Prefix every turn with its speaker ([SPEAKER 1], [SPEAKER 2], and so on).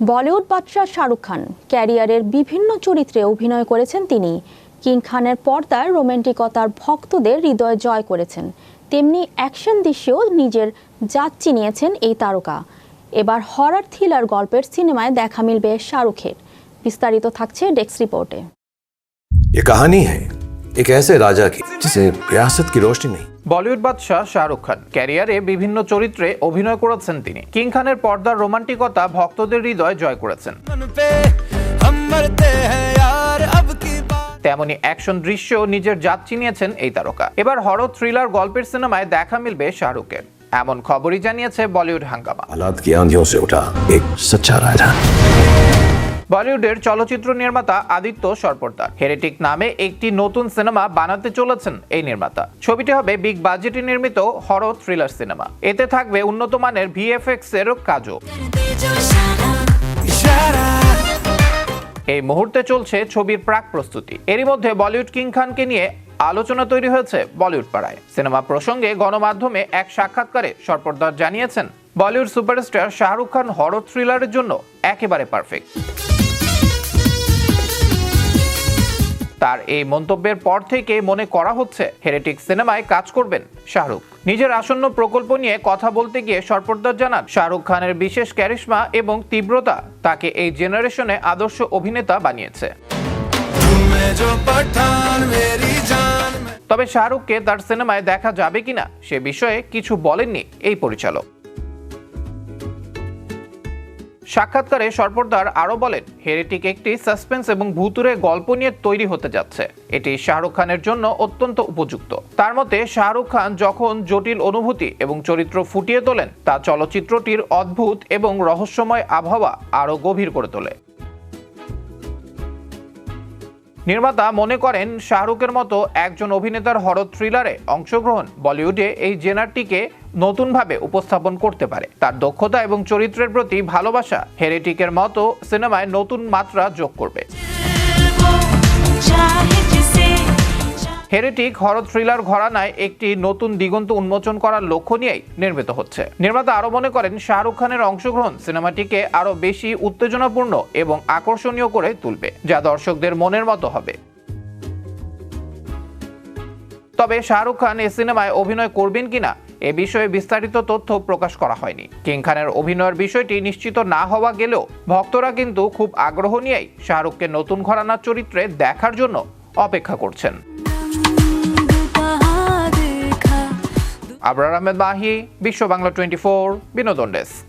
[SPEAKER 1] বলিউড বাদশাহ শাহরুখ খান ক্যারিয়ারের বিভিন্ন চরিত্রে অভিনয় করেছেন তিনি। কিং খানের পর্দার রোমান্টিকতার ভক্তদের হৃদয় জয় করেছেন, তেমনি অ্যাকশন দৃশ্যেও নিজের জাত চিনিয়েছেন এই তারকা। এবার হরর থ্রিলার গল্পের সিনেমায় দেখা মিলবে শাহরুখের। বিস্তারিত থাকছে ডেস্ক রিপোর্টে।
[SPEAKER 2] ये कहानी है एक ऐसे राजा की जिसे रियासत की रोशनी नहीं।
[SPEAKER 3] বলিউড বাদশাহ শাহরুখ খান ক্যারিয়ারে বিভিন্ন চরিত্রে অভিনয় করেছেন তিনি। কিং খানের পর্দার রোমান্টিকতা ভক্তদের হৃদয় জয় করেছেন। তেমনি অ্যাকশন দৃশ্যেও নিজের জাত চিনিয়েছেন এই তারকা। এবার হরর থ্রিলার গল্পের সিনেমায় দেখা মিলবে শাহরুখের, এমন খবরই জানিয়েছে বলিউড হাঙ্গামা।
[SPEAKER 2] हालात की आंधियों से उठा एक सच्चा राजा।
[SPEAKER 3] বলিউডের চলচ্চিত্র নির্মাতা আদিত্য সরপোর্দার হেরেটিক নামে একটি নতুন সিনেমা বানাতে চলেছেন এই নির্মাতা। ছবিটি হবে বিগ বাজেটে নির্মিত হরর থ্রিলার সিনেমা। এতে থাকবে উন্নত মানের ভিএফএক্স এর কাজও। এই মুহূর্তে চলছে ছবির প্রাক প্রস্তুতি। এরই মধ্যে বলিউড কিং খানকে নিয়ে আলোচনা তৈরি হয়েছে বলিউড পাড়ায়। সিনেমা প্রসঙ্গে গণমাধ্যমে এক সাক্ষাৎকারে সরপোর্দার জানিয়েছেন, বলিউড সুপারস্টার শাহরুখ খান হরর থ্রিলারের জন্য একেবারে পারফেক্ট। তার এই মন্তব্যের পর থেকে মনে করা হচ্ছে হেরেটিক সিনেমায় কাজ করবেন শাহরুখ। নিজের আসন্ন প্রকল্প নিয়ে কথা বলতে গিয়ে সরপোর্দার জানান, শাহরুখ খানের বিশেষ ক্যারিশমা এবং তীব্রতা তাকে এই জেনারেশনে আদর্শ অভিনেতা বানিয়েছে। তবে শাহরুখকে তার সিনেমায় দেখা যাবে কিনা সে বিষয়ে কিছু বলেননি এই পরিচালক। সাক্ষাৎকারে সরপোর্দার আরো বলেন, হেরেটিক একটি সাসপেন্স এবং ভুতুড়ে গল্প নিয়ে তৈরি হতে যাচ্ছে। এটি শাহরুখ খানের জন্য অত্যন্ত উপযুক্ত। তার মতে, শাহরুখ খান যখন জটিল অনুভূতি এবং চরিত্র ফুটিয়ে তোলেন, তা চলচ্চিত্রটির অদ্ভুত এবং রহস্যময় আবহাওয়া আরো গভীর করে তোলে। নির্মাতা মনে করেন, শাহরুখের মতো একজন অভিনেতার হরর থ্রিলারে অংশগ্রহণ বলিউডে এই জেনারটিকে নতুনভাবে উপস্থাপন করতে পারে। তার দক্ষতা এবং চরিত্রের প্রতি ভালোবাসা হেরেটিকের মতো সিনেমায় নতুন মাত্রা যোগ করবে। হেরেটিক হরর থ্রিলার ঘরানায় একটি নতুন দিগন্ত উন্মোচন করার লক্ষ্য নিয়েই নির্মিত হচ্ছে। নির্মাতা আরো মনে করেন, শাহরুখ খানের অংশগ্রহণ সিনেমাটিকে আরো বেশি উত্তেজনাপূর্ণ এবং আকর্ষণীয় করে তুলবে, যা দর্শকদের মনের মতো হবে। তবে শাহরুখ খান এই সিনেমায় অভিনয় করবেন কিনা এ বিষয়ে বিস্তারিত তথ্য প্রকাশ করা হয়নি। কিং খানের অভিনয়ের বিষয়টি নিশ্চিত না হওয়া গেলেও ভক্তরা কিন্তু খুব আগ্রহ নিয়েই শাহরুখকে নতুন ঘরানার চরিত্রে দেখার জন্য অপেক্ষা করছেন। আবরার আহমেদ মাহি, বিশ্ব বাংলা 24, বিনোদন ডেস্ক।